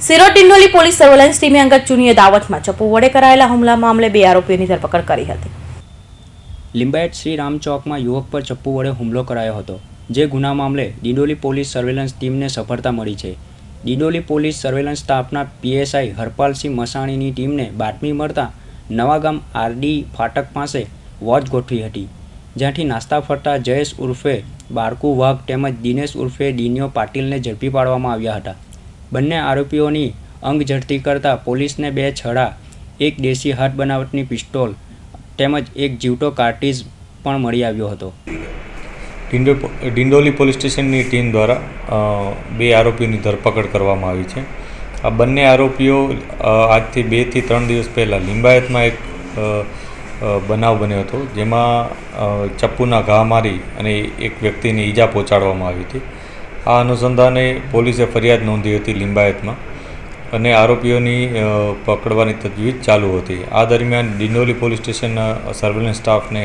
સિરોડ Dindoli police surveillance ટીમે અંગત જૂનીએ દાવતમાં ચપ્પુ વડે કરાયેલા હુમલા મામલે 2 આરોપીઓની ધરપકડ કરી હતી. લિંબાયત શ્રી રામ ચોકમાં યુવક પર ચપ્પુ વડે હુમલો કરાયો હતો, જે ગુના મામલે ડિંડોલી પોલીસ સર્વેલન્સ ટીમને સફળતા મળી છે. ડિંડોલી પોલીસ સર્વેલન્સ સ્ટાફના પીએસઆઈ હરપાલસિંહ મસાણીની ટીમને બાતમી મળતા નવાગામ આરડી ફાટક પાસે વોચ ગોઠવી હતી, જ્યાંથી નાસ્તા ફરતા જયેશ ઉર્ફે બારકુ વાઘ તેમજ દિનેશ ઉર્ફે ડીનિયો પાટીલને ઝડપી પાડવામાં આવ્યા હતા. બંને આરોપીઓની અંગ ઝડપી કરતા પોલીસને 2 છડા, 1 દેશી હાથ બનાવટની પિસ્તોલ તેમજ 1 જીવતો કાર્ટ્રીજ પણ મળી આવ્યો હતો. ડિંડોલી પોલીસ સ્ટેશનની ટીમ દ્વારા 2 આરોપીઓની ધરપકડ કરવામાં આવી છે. આ બંને આરોપીઓ આજથી 2 થી 3 દિવસ પહેલાં લિંબાયતમાં એક બનાવ બન્યો હતો, જેમાં ચપ્પુના ઘા મારી અને એક વ્યક્તિને ઈજા પહોંચાડવામાં આવી હતી. આ અનુસંધાને પોલીસે ફરિયાદ નોંધી હતી લિંબાયતમાં અને આરોપીઓની પકડવાની તજવીજ ચાલુ હતી. આ દરમિયાન ડિંડોલી પોલીસ સ્ટેશનના સર્વેલન્સ સ્ટાફને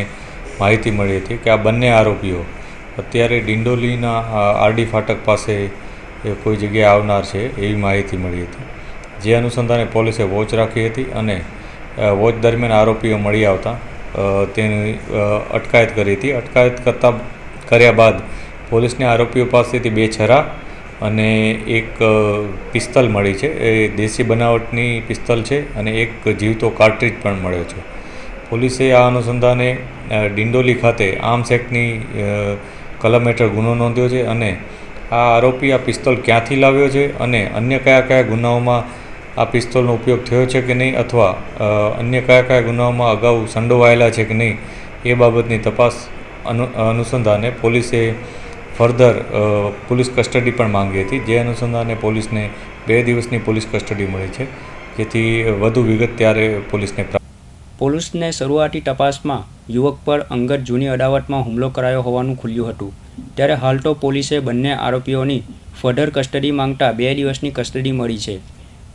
માહિતી મળી હતી કે આ બંને આરોપીઓ અત્યારે ડિંડોલીના આરડી ફાટક પાસે કોઈ જગ્યાએ આવનાર છે એવી માહિતી મળી હતી. જે અનુસંધાને પોલીસે વોચ રાખી હતી અને વોચ દરમિયાન આરોપીઓ મળી આવતા તેની અટકાયત કરી હતી. અટકાયત કર્યા બાદ પોલીસને આરોપીઓ પાસેથી 2 છરા અને 1 પિસ્તલ મળી છે. એ દેશી બનાવટની પિસ્તલ છે અને 1 જીવતો કાર્ટ્રીજ પણ મળ્યો છે. પોલીસે આ અનુસંધાને ડિંડોલી ખાતે આર્મ્સ એક્ટની કલમ હેઠળ ગુનો નોંધ્યો છે અને આ આરોપી આ પિસ્તોલ ક્યાંથી લાવ્યો છે અને અન્ય કયા ગુનાઓમાં આ પિસ્તોલનો ઉપયોગ થયો છે કે નહીં અથવા અન્ય કયા ગુનાઓમાં અગાઉ સંડોવાયેલા છે કે નહીં એ બાબતની તપાસ અનુસંધાને પોલીસે ફર્ધર પોલીસ કસ્ટડી પણ માંગી હતી. જે અનુસંધાને પોલીસને 2 દિવસની પોલીસ કસ્ટડી મળી છે, જેથી વધુ વિગત ત્યારે પોલીસને પોલીસને શરૂઆતી તપાસમાં યુવક પર અંગત જૂની અદાવતમાં હુમલો કરાયો હોવાનું ખુલ્યું હતું. ત્યારે હાલ તો પોલીસે બંને આરોપીઓની ફર્ધર કસ્ટડી માંગતા 2 દિવસની કસ્ટડી મળી છે.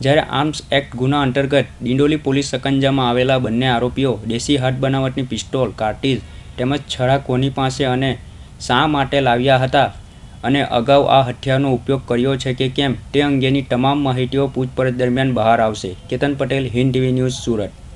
જ્યારે આર્મ્સ એક્ટ ગુના અંતર્ગત ડિંડોલી પોલીસ સકંજામાં આવેલા બંને આરોપીઓ દેશી હાથ બનાવટની પિસ્તોલ, કાર્ટ્રીજ તેમજ છડા કોની પાસે અને શા માટે લાવ્યા હતા અને અગાઉ આ હથિયારનો ઉપયોગ કર્યો છે કે કેમ તે અંગેની તમામ માહિતીઓ પૂછપરછ દરમિયાન બહાર આવશે. Ketan Patel, Hind TV news, Surat.